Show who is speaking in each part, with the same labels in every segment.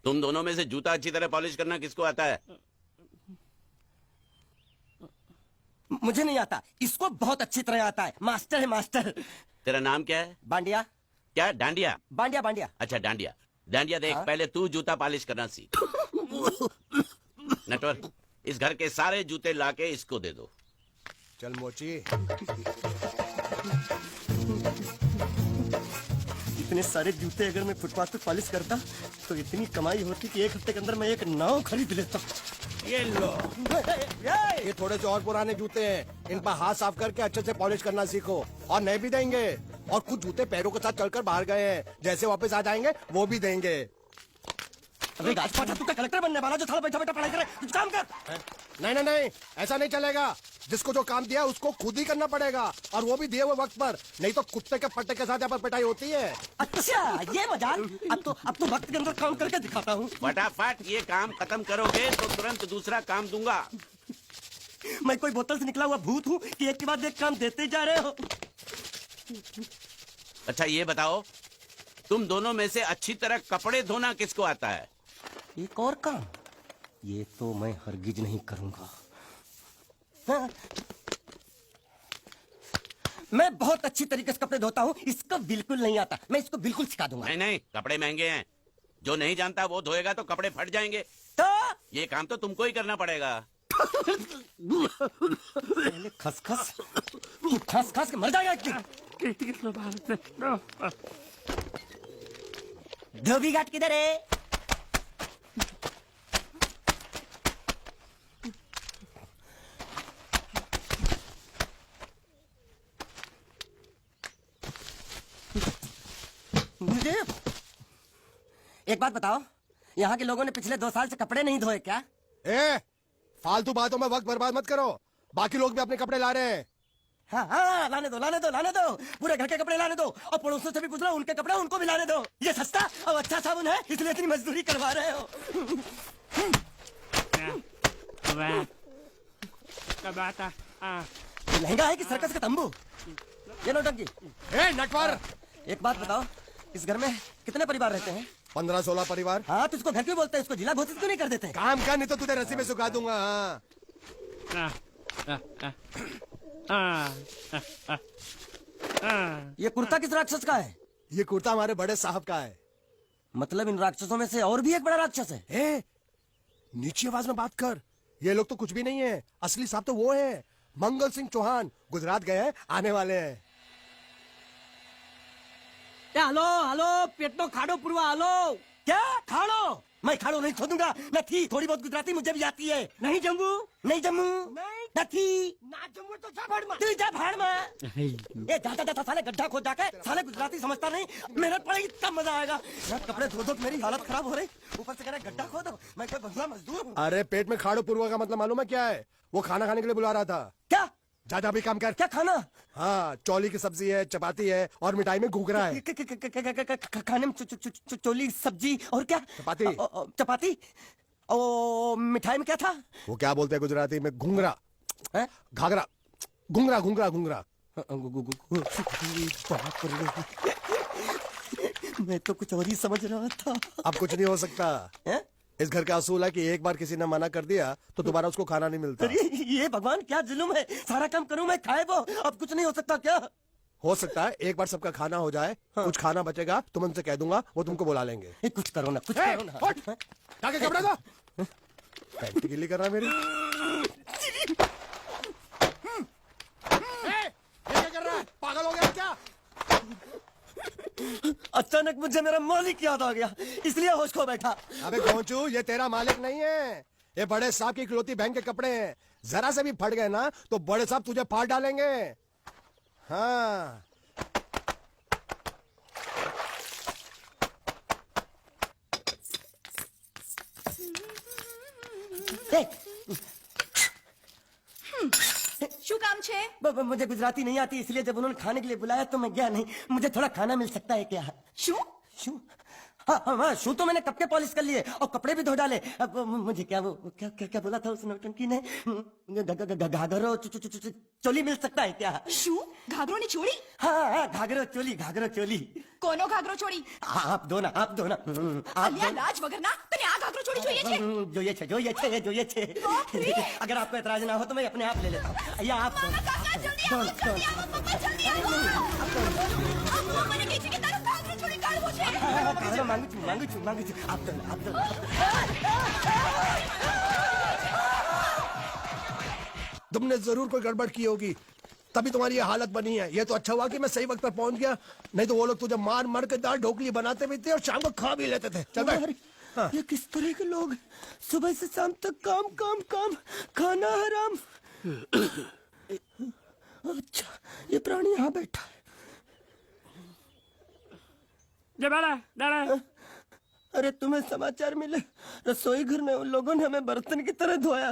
Speaker 1: तुम दोनों में से जूता अच्छी तरह पॉलिश करना किसको आता है?
Speaker 2: मुझे नहीं आता, इसको बहुत अच्छी तरह आता है। मास्टर है मास्टर।
Speaker 1: तेरा नाम क्या है?
Speaker 2: बांडिया।
Speaker 1: क्या? डांडिया?
Speaker 2: बांडिया बांडिया।
Speaker 1: अच्छा डांडिया। डांडिया देख,
Speaker 2: हाँ?
Speaker 1: पहले तू जूता पॉलिश करना सीख। नटवर, इस घर के सारे जूते लाके इसको दे दो।
Speaker 3: चल मोची।
Speaker 2: इतने सारे जूते अगर मैं फुटपाथ पे पॉलिश करता तो इतनी कमाई होती कि एक हफ्ते के अंदर मैं एक नाव खरीद लेता।
Speaker 3: ये लो, ये थोड़े से और पुराने जूते हैं, इन पर हाथ साफ करके अच्छे से पॉलिश करना सीखो। और नए भी देंगे, और कुछ जूते पैरों के साथ चलकर बाहर गए हैं, जैसे वापस आ जाएंगे वो भी देंगे।
Speaker 2: अरे गाजपाटा, तू क्या कलेक्टर बनने वाला जो साला बैठा बैठा पढ़ाई करे? कुछ काम कर।
Speaker 3: नहीं नहीं नहीं, ऐसा नहीं चलेगा। जिसको जो काम दिया उसको खुद ही करना पड़ेगा, और वो भी दिए हुए वक्त पर, नहीं तो कुत्ते के पट्टे के साथ यहाँ पर पिटाई होती है।
Speaker 2: अच्छा ये मजाक। अब तो वक्त के अंदर काम करके दिखाता हूँ।
Speaker 1: फटाफट ये काम खत्म करोगे तो तुरंत दूसरा काम दूंगा।
Speaker 2: मैं कोई बोतल से निकला हुआ भूत हूँ कि एक के बाद एक काम देते जा रहे हो?
Speaker 1: अच्छा ये बताओ, तुम दोनों में से अच्छी तरह कपड़े धोना किसको आता है?
Speaker 2: एक और काम, ये तो मैं हरगिज नहीं करूंगा। हाँ। मैं बहुत अच्छी तरीके से कपड़े धोता हूँ, इसको बिल्कुल नहीं आता। मैं इसको बिल्कुल सिखा दूंगा।
Speaker 1: नहीं नहीं, कपड़े महंगे हैं, जो नहीं जानता वो धोएगा तो कपड़े फट जाएंगे।
Speaker 2: तो
Speaker 1: ये काम तो तुमको ही करना पड़ेगा।
Speaker 2: पहले खसखस, खस खस के मर जाएगा एक दिन। धोबी घाट किधर है? मुझे एक बात बताओ, यहाँ के लोगों ने पिछले 2 साल से कपड़े नहीं धोए क्या?
Speaker 3: ए, फालतू बातों में वक्त बर्बाद मत करो, बाकी लोग भी अपने कपड़े ला रहे हैं।
Speaker 2: हाँ हाँ, लाने दो लाने दो लाने दो, पूरे घर के कपड़े लाने दो, और पड़ोसियों से भी पूछ लो, उनके कपड़े उनको भी लाने दो। ये सस्ता और अच्छा साबुन है, इसलिए इतनी मजदूरी करवा रहे हो। ये लहंगा है कि सर्कस का तंबू? ये नौटंकी।
Speaker 3: ए नटवर,
Speaker 2: एक बात बताओ, इस घर में कितने परिवार रहते हैं?
Speaker 3: 15-16 परिवार।
Speaker 2: हाँ, तो इसको घर क्यों बोलते हैं? इसको जिला घोषित क्यों नहीं कर देते?
Speaker 3: काम कर, नहीं तो तुझे रस्सी में सुखा दूंगा।
Speaker 2: ये कुर्ता किस राक्षस का है?
Speaker 3: ये कुर्ता हमारे बड़े साहब का है।
Speaker 2: मतलब इन राक्षसों में से और भी एक बड़ा राक्षस है?
Speaker 3: ए, नीची आवाज में बात कर, ये लोग तो कुछ भी नहीं है, असली साहब तो वो है, मंगल सिंह चौहान। गुजरात गए हैं, आने वाले हैं।
Speaker 2: हेलो हेलो, पेटनो खाड़ो पुरवा। हेलो, क्या खाड़ो? मैं खाड़ो नहीं खोदूंगा। न थी, थोड़ी बहुत गुजराती मुझे भी आती है। नहीं जम्मू, नहीं जम्मू, न थी, ना जम्मू तो जा भाड़ में। तू जा भाड़ में। ये जाता जाता साले गड्ढा खोद जाके, साले गुजराती समझता नहीं, मेहनत पड़ेगी तब मजा आएगा। यार कपड़े धो दो, मेरी हालत खराब हो रही, ऊपर से कह रहे गड्ढा खोदो। मैं कोई बंधुआ मजदूर हूँ?
Speaker 3: अरे पेट में खाड़ो पुरवा का मतलब मालूम है क्या है? वो खाना खाने के लिए बुला रहा था।
Speaker 2: क्या?
Speaker 3: जा भी काम कर।
Speaker 2: क्या खाना?
Speaker 3: हाँ, चौली की सब्जी है, चपाती है, और मिठाई में घूघरा है।
Speaker 2: खाने में चोली सब्जी और क्या?
Speaker 3: चपाती।
Speaker 2: चपाती। ओ मिठाई में क्या था?
Speaker 3: वो क्या बोलते हैं गुजराती में? घूंघरा, घाघरा, घूंघरा घूंघरा घूंघरा।
Speaker 2: बाप रे, मैं तो कुछ और ही समझ रहा था।
Speaker 3: अब कुछ नहीं हो सकता
Speaker 2: है?
Speaker 3: इस घर का असूल है कि एक बार किसी ने मना कर दिया तो दोबारा उसको खाना नहीं मिलता।
Speaker 2: अरे ये भगवान क्या जुल्म है, सारा काम करूं मैं, खाए वो। अब कुछ नहीं हो सकता क्या?
Speaker 3: हो सकता है एक बार सबका खाना हो जाए। हाँ। कुछ खाना बचेगा तो मैं उनसे कह दूंगा, वो तुमको बुला लेंगे।
Speaker 2: कुछ करो ना, कुछ करो ना।
Speaker 3: जाके कपड़े दो। पैंट गिल्ली कर रहा है मेरी। ये क्या कर रहा है? पागल हो गया क्या?
Speaker 2: अचानक मुझे मेरा मालिक याद आ गया, इसलिए होश खो बैठा।
Speaker 3: अबे गोंचू, ये तेरा मालिक नहीं है, ये बड़े साहब की इकलौती बहन के कपड़े हैं। जरा से भी फट गए ना तो बड़े साहब तुझे फाड़ डालेंगे। हाँ,
Speaker 4: શું કામ છે?
Speaker 2: मुझे गुजराती नहीं आती, इसलिए जब उन्होंने खाने के लिए बुलाया तो मैं गया नहीं। मुझे थोड़ा खाना मिल सकता है क्या?
Speaker 4: શું?
Speaker 2: शू? हाँ, शू तो मैंने कब के पॉलिश कर लिए और कपड़े भी धो डाले। अब मुझे क्या वो क्या क्या, क्या बोला था उस नौटंकी ने? घाघरो चोली मिल सकता है क्या?
Speaker 4: शू घाघरो ने छोड़ी?
Speaker 2: हाँ, घाघरो चोली।
Speaker 4: कोनो घाघरो छोड़ी?
Speaker 2: आप दो ना आप
Speaker 4: અલ્યા લાજ વગરના તને આ ઘાઘરો છોડી જોઈએ છે?
Speaker 2: જોઈએ છે। अगर आपको एतराज ना हो तो मैं अपने आप ले लेता हूँ। या आप दो।
Speaker 4: કાકા જલ્દી આવો પપ્પા જલ્દી આવો મને કહે છે કે તારો ઘાઘરો છોડી કાઢવો છે।
Speaker 2: घाघरो मांगू છું आप दो।
Speaker 3: तुमने जरूर कोई गड़बड़ की होगी, तभी तुम्हारी ये हालत बनी है। ये तो अच्छा हुआ कि मैं सही वक्त पर पहुंच गया, नहीं तो वो लोग तुझे मार के दाल ढोकली बनाते भी थे और शाम को खा भी लेते थे। चल बैठ। हाँ।
Speaker 2: ये किस तरह के लोग हैं? सुबह से शाम तक काम खाना हराम। अच्छा, ये प्राणी यहाँ बैठा है। अरे तुम्हें समाचार मिले? रसोई घर में उन लोगों ने हमें बर्तन की तरह धोया।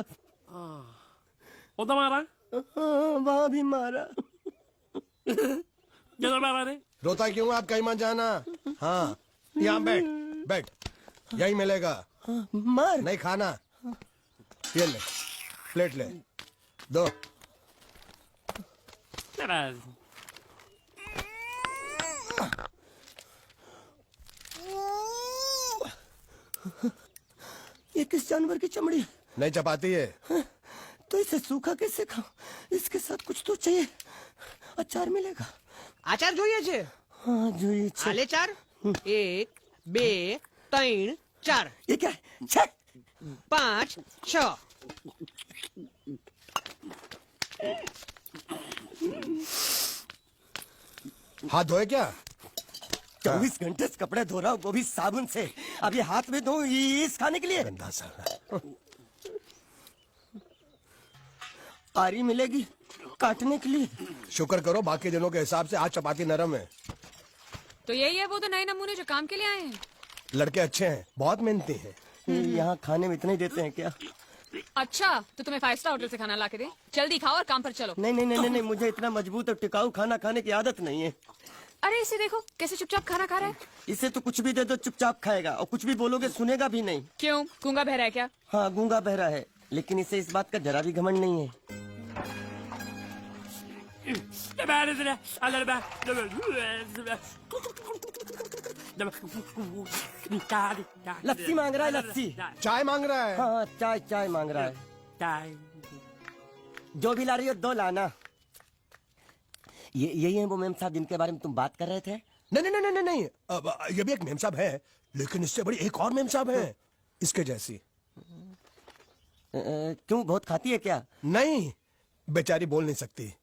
Speaker 5: वो तो मारा
Speaker 2: वहाँ भी मारा।
Speaker 5: जरा मारा रे।
Speaker 3: रोता क्यों? आप कहीं मत जाना। हाँ, यहाँ बैठ, यही मिलेगा।
Speaker 2: मार
Speaker 3: नहीं खाना, ये ले, प्लेट ले, दो। ये किस जानवर की चमड़ी है? नहीं चपाती है।
Speaker 2: तो इसे सूखा कैसे खाऊं? इसके साथ कुछ तो चाहिए। अचार मिलेगा?
Speaker 6: આચાર જોઈએ છે?
Speaker 2: हाँ જોઈએ છે।
Speaker 6: આલે ચાર 1 2 3 4
Speaker 2: ये क्या है? छे!
Speaker 6: 5 6
Speaker 3: हाथ धोए क्या?
Speaker 2: 24 घंटे से कपड़े धो रहा हूँ, वो भी साबुन से। अब ये हाथ में धो इस खाने के लिए?
Speaker 3: गंदा साला।
Speaker 2: आरी मिलेगी काटने के लिए?
Speaker 3: शुक्र करो बाकी दिनों के हिसाब से आज चपाती नरम है।
Speaker 7: तो यही है वो तो नए नमूने जो काम के लिए आए हैं।
Speaker 3: लड़के अच्छे हैं, बहुत मेहनती हैं।
Speaker 2: यहाँ खाने में इतना ही देते हैं क्या?
Speaker 7: अच्छा तो तुम्हें 5 स्टार होटल से खाना ला के दे। जल्दी खाओ और काम पर चलो।
Speaker 2: नहीं, मुझे इतना मजबूत और टिकाऊ खाना खाने की आदत नहीं है।
Speaker 7: अरे इसे देखो कैसे चुपचाप खाना खा रहा है।
Speaker 2: इसे तो कुछ भी दे दो चुपचाप खाएगा, और कुछ भी बोलोगे सुनेगा भी नहीं।
Speaker 7: क्यों गूंगा बहरा है क्या?
Speaker 2: हाँ गूंगा बहरा है, लेकिन इसे इस बात का जरा भी घमंड नहीं है। लस्सी मांग रहा है, लस्सी।
Speaker 3: चाय मांग रहा है।
Speaker 2: हाँ चाय मांग रहा है। जो भी ला रही हो 2 लाना। यही है वो मेम साहब जिनके बारे में तुम बात कर रहे थे?
Speaker 3: नहीं। अब ये भी एक मेम साहब है, लेकिन इससे बड़ी एक और मेम साहब है, इसके जैसी।
Speaker 2: क्यों बहुत खाती है क्या?
Speaker 3: नहीं, बेचारी बोल नहीं सकती,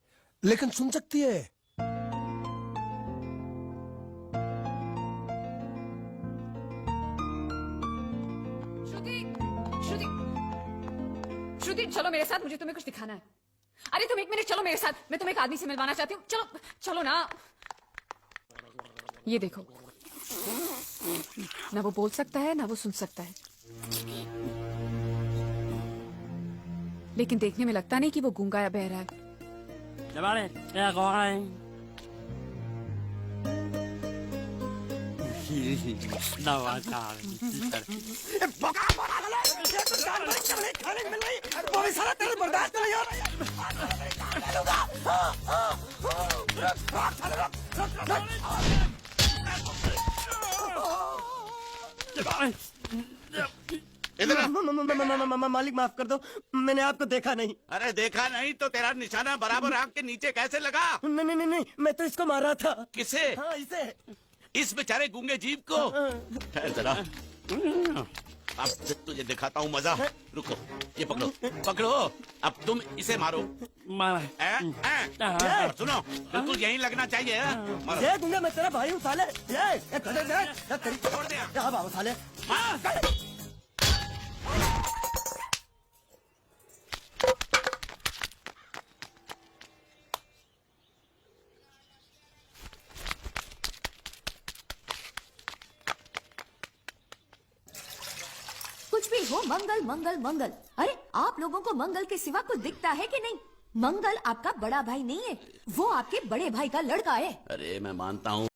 Speaker 3: लेकिन सुन सकती है।
Speaker 7: श्रुति चलो मेरे साथ, मुझे तुम्हें कुछ दिखाना है। अरे तुम 1 मिनट चलो मेरे साथ, मैं तुम्हें एक आदमी से मिलवाना चाहती हूँ। चलो ना। ये देखो, ना वो बोल सकता है ना वो सुन सकता है, लेकिन देखने में लगता नहीं कि वो गूंगा या बहरा है।
Speaker 2: मालिक माफ कर दो, मैंने आपको देखा नहीं।
Speaker 1: अरे देखा नहीं तो तेरा निशाना बराबर आंख के नीचे कैसे लगा?
Speaker 2: नहीं, मैं तो इसको मारा था।
Speaker 1: किसे?
Speaker 2: हाँ इसे।
Speaker 1: इस बेचारे गूंगे जीव को? ठहर जरा, अब तुझे दिखाता हूँ मजा। रुको, ये पकड़ो। अब तुम इसे मारो। सुनो, बिल्कुल यहीं लगना चाहिए। मारो।
Speaker 2: ये दूंगा मैं, तेरा भाई उठा ले।
Speaker 1: छोड़ दिया।
Speaker 2: उठा ले।
Speaker 4: कुछ भी हो, मंगल मंगल मंगल। अरे आप लोगों को मंगल के सिवा कुछ दिखता है कि नहीं? मंगल आपका बड़ा भाई नहीं है, वो आपके बड़े भाई का लड़का है।
Speaker 1: अरे मैं मानता हूँ